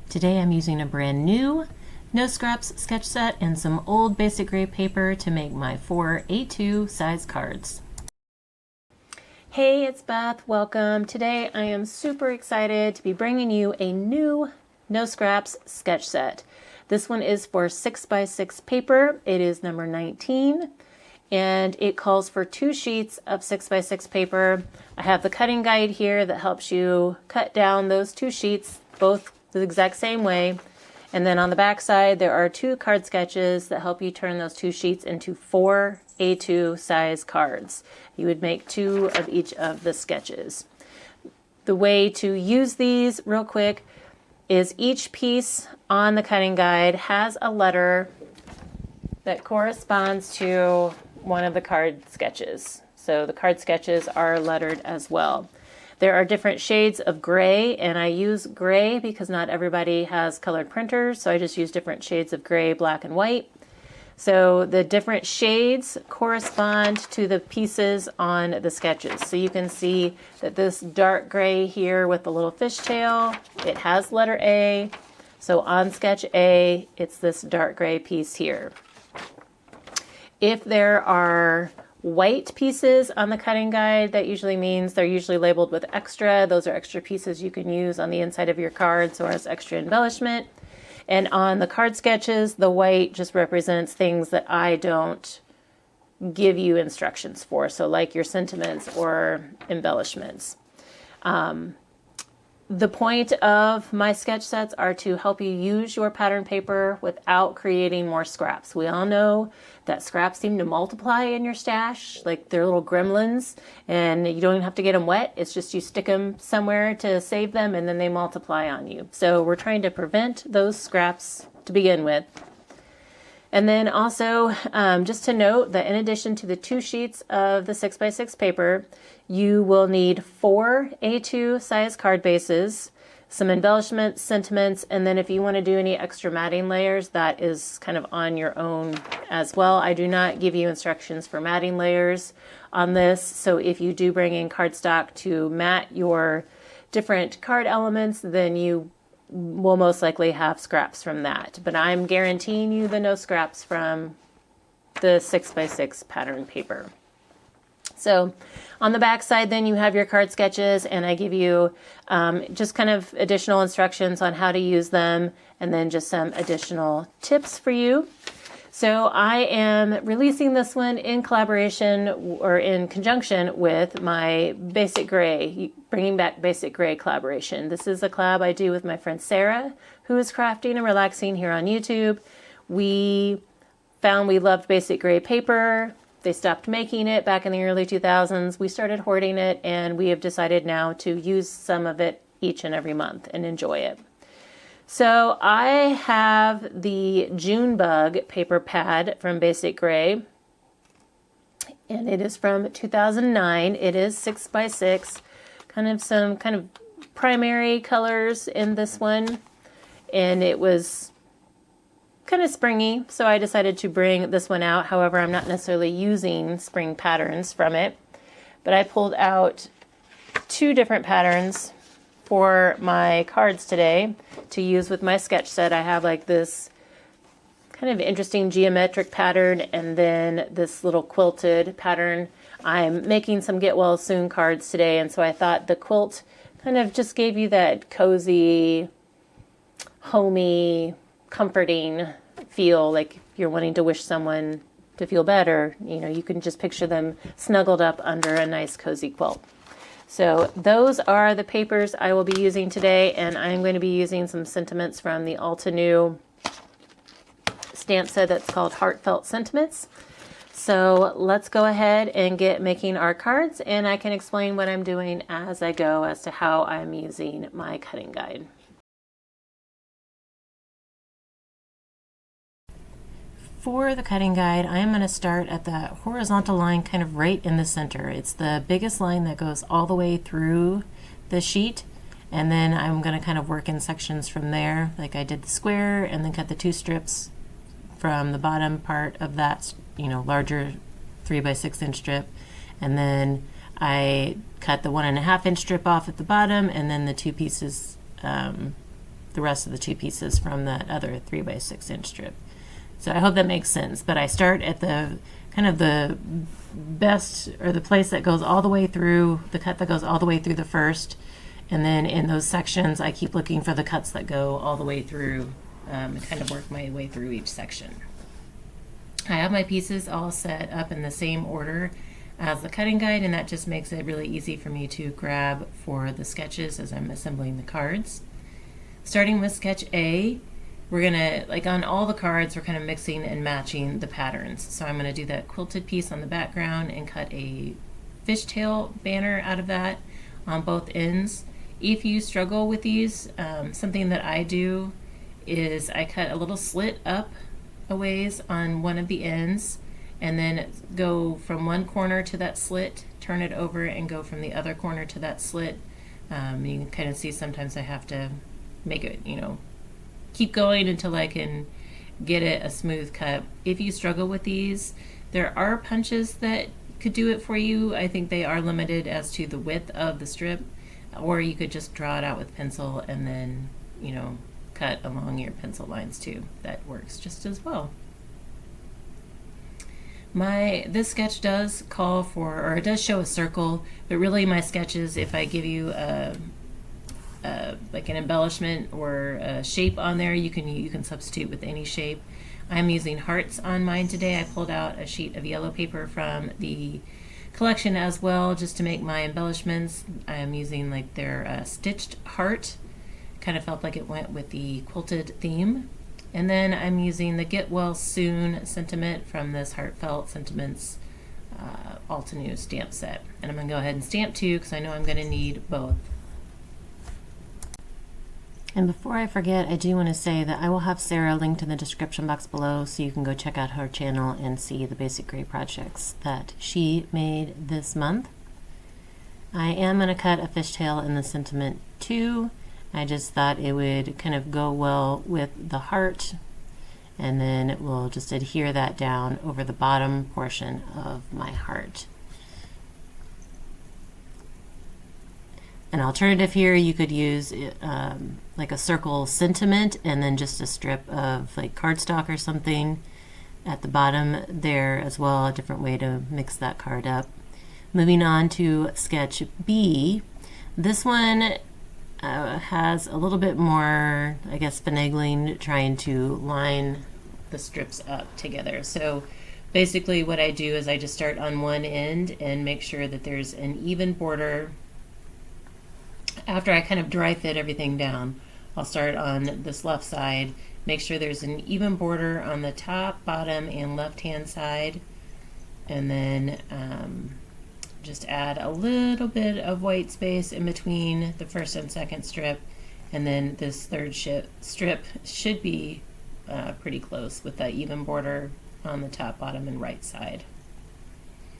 Today I'm using a brand new No Scraps sketch set and some old basic gray paper to make my 4 A2 size cards. Hey, it's Beth. Welcome. Today I am super excited to be bringing you a new No Scraps sketch set. This one is for 6x6 paper. It is number 19 and it calls for 2 sheets of 6x6 paper. I have the cutting guide here that helps you cut down those 2 sheets, both the exact same way. And then on the back side, there are 2 card sketches that help you turn those 2 sheets into 4 A2 size cards. You would make 2 of each of the sketches. The way to use these real quick is each piece on the cutting guide has a letter that corresponds to one of the card sketches. So the card sketches are lettered as well. There are different shades of gray, and I use gray because not everybody has colored printers, so I just use different shades of gray, black, and white. So the different shades correspond to the pieces on the sketches. So you can see that this dark gray here with the little fishtail, it has letter A. So on sketch A, it's this dark gray piece here. If there are white pieces on the cutting guide, that usually means they're usually labeled with extra. Those are extra pieces you can use on the inside of your cards or as extra embellishment. And on the card sketches, the white just represents things that I don't give you instructions for. So like your sentiments or embellishments. The point of my sketch sets are to help you use your pattern paper without creating more scraps. We all know that scraps seem to multiply in your stash, like they're little gremlins, and you don't even have to get them wet. It's just you stick them somewhere to save them and then they multiply on you. So we're trying to prevent those scraps to begin with. And then also, just to note that in addition to the 2 sheets of the 6x6 paper, you will need 4 A2 size card bases, some embellishments, sentiments, and then if you want to do any extra matting layers, that is kind of on your own as well. I do not give you instructions for matting layers on this, so if you do bring in cardstock to mat your different card elements, then you will most likely have scraps from that. But I'm guaranteeing you the no scraps from the 6x6 pattern paper. So on the back side, then you have your card sketches, and I give you just kind of additional instructions on how to use them, and then just some additional tips for you. So I am releasing this one in collaboration or in conjunction with my Basic Gray, Bringing Back Basic Gray collaboration. This is a collab I do with my friend Sarah, who is crafting and relaxing here on YouTube. We found we loved Basic Gray paper. They stopped making it back in the early 2000s. We started hoarding it, and we have decided now to use some of it each and every month and enjoy it. So I have the June Bug paper pad from Basic Gray, and it is from 2009. It is 6x6, some kind of primary colors in this one, and it was kind of springy, so I decided to bring this one out. However, I'm not necessarily using spring patterns from it, but I pulled out 2 different patterns for my cards today to use with my sketch set. I have like this kind of interesting geometric pattern and then this little quilted pattern. I'm making some get well soon cards today, and so I thought the quilt kind of just gave you that cozy, homey, comforting feel, like if you're wanting to wish someone to feel better, you know, you can just picture them snuggled up under a nice cozy quilt. So those are the papers I will be using today, and I'm going to be using some sentiments from the Altenew stamp set that's called Heartfelt Sentiments. So let's go ahead and get making our cards, and I can explain what I'm doing as I go as to how I'm using my cutting guide. For the cutting guide, I am going to start at the horizontal line kind of right in the center. It's the biggest line that goes all the way through the sheet, and then I'm going to kind of work in sections from there, like I did the square, and then cut the 2 strips from the bottom part of that, larger 3x6 inch strip, and then I cut the 1.5 inch strip off at the bottom, and then the 2 pieces the rest of the 2 pieces from that other 3x6 inch strip. So I hope that makes sense, but I start at the kind of the best, or the place that goes all the way through, the cut that goes all the way through the first, and then in those sections I keep looking for the cuts that go all the way through, and kind of work my way through each section. I have my pieces all set up in the same order as the cutting guide, and that just makes it really easy for me to grab for the sketches as I'm assembling the cards. Starting with sketch A, we're gonna, like on all the cards, we're kind of mixing and matching the patterns. So I'm gonna do that quilted piece on the background and cut a fishtail banner out of that on both ends. If you struggle with these, something that I do is I cut a little slit up a ways on one of the ends, and then go from one corner to that slit, turn it over, and go from the other corner to that slit. You can kind of see sometimes I have to make it, you know, keep going until I can get it a smooth cut. If you struggle with these, there are punches that could do it for you. I think they are limited as to the width of the strip, or you could just draw it out with pencil and then, you know, cut along your pencil lines too. That works just as well. This sketch does call for, or it does show a circle, but really my sketches, if I give you like an embellishment or a shape on there, you can substitute with any shape. I'm using hearts on mine today. I pulled out a sheet of yellow paper from the collection as well, just to make my embellishments. I am using like their stitched heart. Kind of felt like it went with the quilted theme. And then I'm using the Get Well Soon sentiment from this Heartfelt Sentiments Altenew stamp set. And I'm going to go ahead and stamp 2 because I know I'm going to need both. And before I forget, I do want to say that I will have Sarah linked in the description box below, so you can go check out her channel and see the basic gray projects that she made this month. I am going to cut a fishtail in the sentiment 2. I just thought it would kind of go well with the heart, and then we'll just adhere that down over the bottom portion of my heart. An alternative here, you could use like a circle sentiment and then just a strip of like cardstock or something at the bottom there as well, a different way to mix that card up. Moving on to sketch B. This one has a little bit more, I guess, finagling, trying to line the strips up together. So basically what I do is I just start on one end and make sure that there's an even border. After I kind of dry fit everything down, I'll start on this left side, make sure there's an even border on the top, bottom, and left-hand side, and then just add a little bit of white space in between the first and second strip, and then this third strip should be pretty close with that even border on the top, bottom, and right side.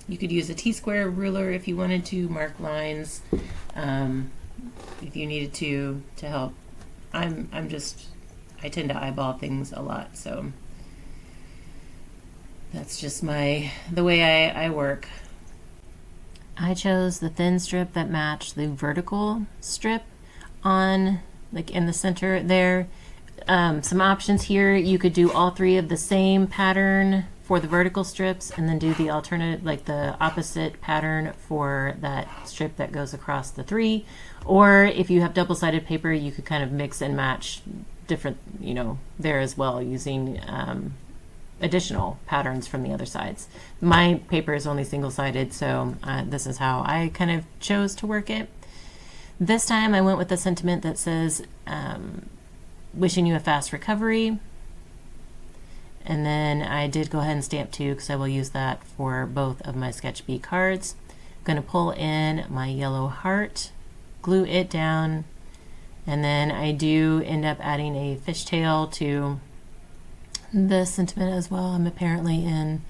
You could use a T-square ruler if you wanted to mark lines, if you needed to help. I tend to eyeball things a lot, so that's just the way I work. I chose the thin strip that matched the vertical strip on, like in the center there. Some options here, you could do all 3 of the same pattern for the vertical strips and then do the alternate, like the opposite pattern for that strip that goes across the 3. Or if you have double-sided paper, you could kind of mix and match different, you know, there as well, using additional patterns from the other sides. My paper is only single-sided, so this is how I kind of chose to work it. This time I went with the sentiment that says, wishing you a fast recovery. And then I did go ahead and stamp 2 because I will use that for both of my sketch B cards. I'm going to pull in my yellow heart, glue it down, and then I do end up adding a fishtail to the sentiment as well. I'm apparently in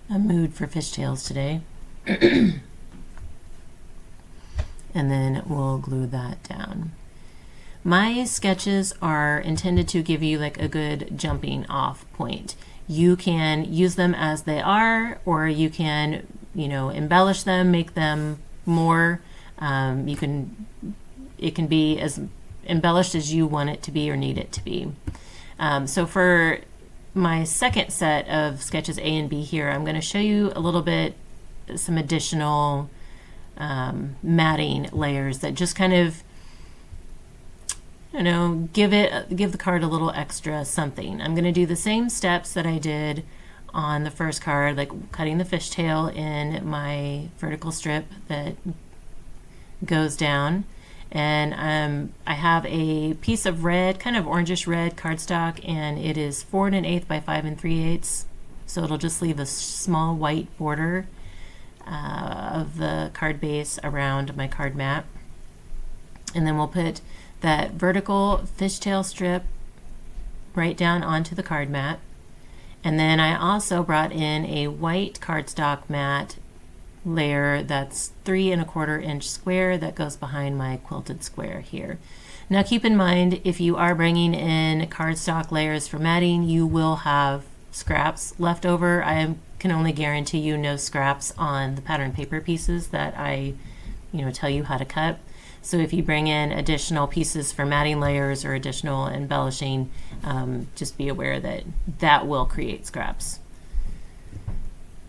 a mood for fishtails today. And then we'll glue that down. My sketches are intended to give you like a good jumping off point. You can use them as they are, or you can, you know, embellish them, make them more. It can be as embellished as you want it to be or need it to be. So for my second set of sketches A and B here, I'm going to show you a little bit some additional matting layers that just kind of, give the card a little extra something. I'm going to do the same steps that I did on the first card, like cutting the fishtail in my vertical strip that goes down. And I have a piece of red, kind of orangish red cardstock, and it is 4 1/8 by 5 3/8. So it'll just leave a small white border of the card base around my card mat. And then we'll put that vertical fishtail strip right down onto the card mat. And then I also brought in a white cardstock mat layer that's 3 1/4 inch square that goes behind my quilted square here. Now keep in mind, if you are bringing in cardstock layers for matting, you will have scraps left over. I can only guarantee you no scraps on the pattern paper pieces that I tell you how to cut. So if you bring in additional pieces for matting layers or additional embellishing, just be aware that that will create scraps.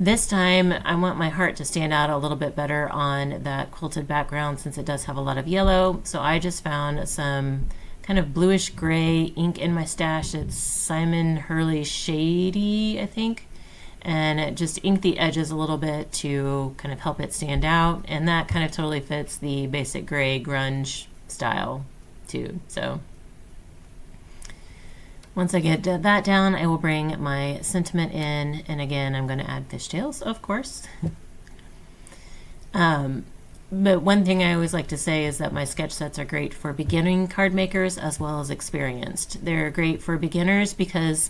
This time I want my heart to stand out a little bit better on that quilted background since it does have a lot of yellow. So I just found some kind of bluish gray ink in my stash. It's Simon Hurley Shady, I think. And just ink the edges a little bit to kind of help it stand out. And that kind of totally fits the basic gray grunge style too. So once I get that down, I will bring my sentiment in. And again, I'm going to add fishtails, of course. But one thing I always like to say is that my sketch sets are great for beginning card makers as well as experienced. They're great for beginners because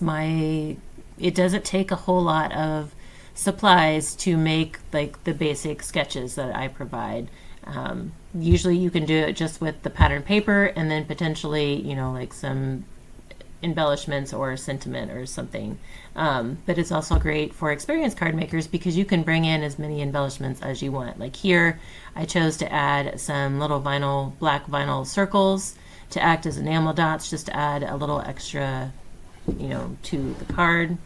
it doesn't take a whole lot of supplies to make like the basic sketches that I provide. Usually you can do it just with the pattern paper and then potentially, like some embellishments or sentiment or something. But it's also great for experienced card makers because you can bring in as many embellishments as you want. Like here, I chose to add some little black vinyl circles to act as enamel dots, just to add a little extra to the card.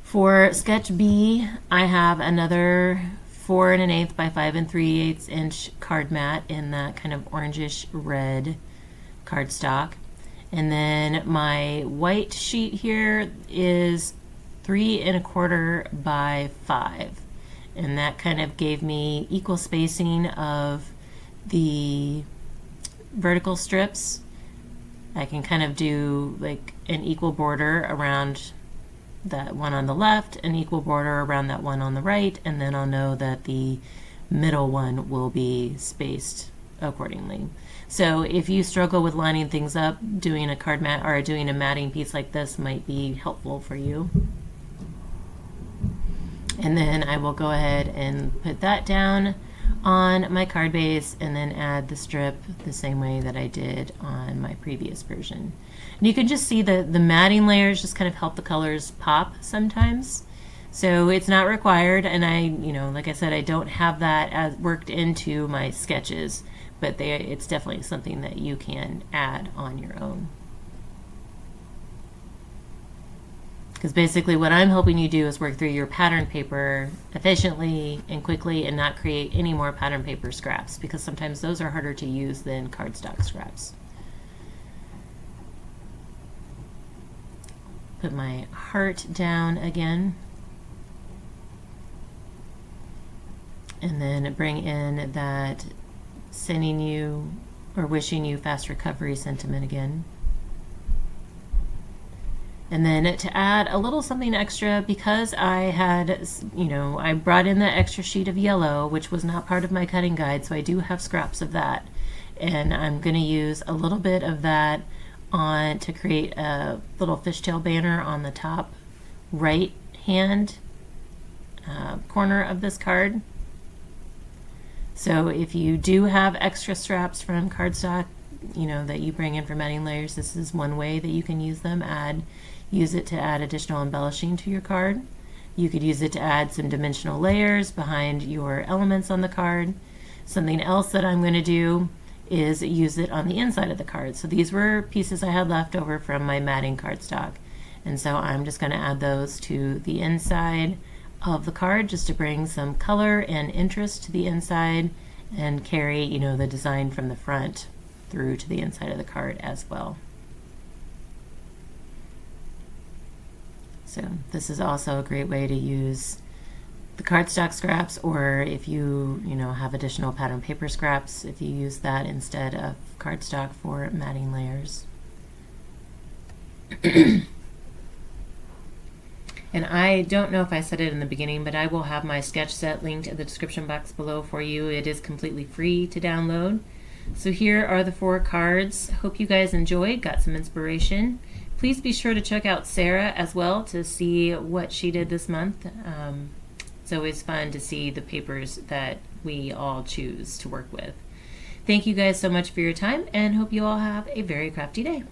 For sketch B, I have another 4 1/8 by 5 3/8 inch card mat in that kind of orangish red cardstock. And then my white sheet here is 3 1/4 by 5. And that kind of gave me equal spacing of the vertical strips. I can kind of do like an equal border around that one on the left, an equal border around that one on the right, and then I'll know that the middle one will be spaced accordingly. So if you struggle with lining things up, doing a card mat or doing a matting piece like this might be helpful for you. And then I will go ahead and put that down on my card base and then add the strip the same way that I did on my previous version. And you can just see the matting layers just kind of help the colors pop sometimes. So it's not required, and I, like I said, I don't have that as worked into my sketches, but it's definitely something that you can add on your own. Because basically what I'm helping you do is work through your pattern paper efficiently and quickly and not create any more pattern paper scraps, because sometimes those are harder to use than cardstock scraps. Put my heart down again. And then bring in that sending you or wishing you fast recovery sentiment again. And then to add a little something extra, because I had, I brought in the extra sheet of yellow, which was not part of my cutting guide, so I do have scraps of that. And I'm going to use a little bit of that on to create a little fishtail banner on the top right hand corner of this card. So if you do have extra straps from cardstock, that you bring in for matting layers, this is one way that you can use them. Use it to add additional embellishing to your card. You could use it to add some dimensional layers behind your elements on the card. Something else that I'm going to do is use it on the inside of the card. So these were pieces I had left over from my matting cardstock. And so I'm just going to add those to the inside of the card just to bring some color and interest to the inside and carry, you know, the design from the front through to the inside of the card as well. So this is also a great way to use the cardstock scraps, or if you have additional pattern paper scraps, if you use that instead of cardstock for matting layers. And I don't know if I said it in the beginning, but I will have my sketch set linked in the description box below for you. It is completely free to download. So here are the 4 cards. Hope you guys enjoyed, got some inspiration. Please be sure to check out Sarah as well to see what she did this month. It's always fun to see the papers that we all choose to work with. Thank you guys so much for your time, and hope you all have a very crafty day.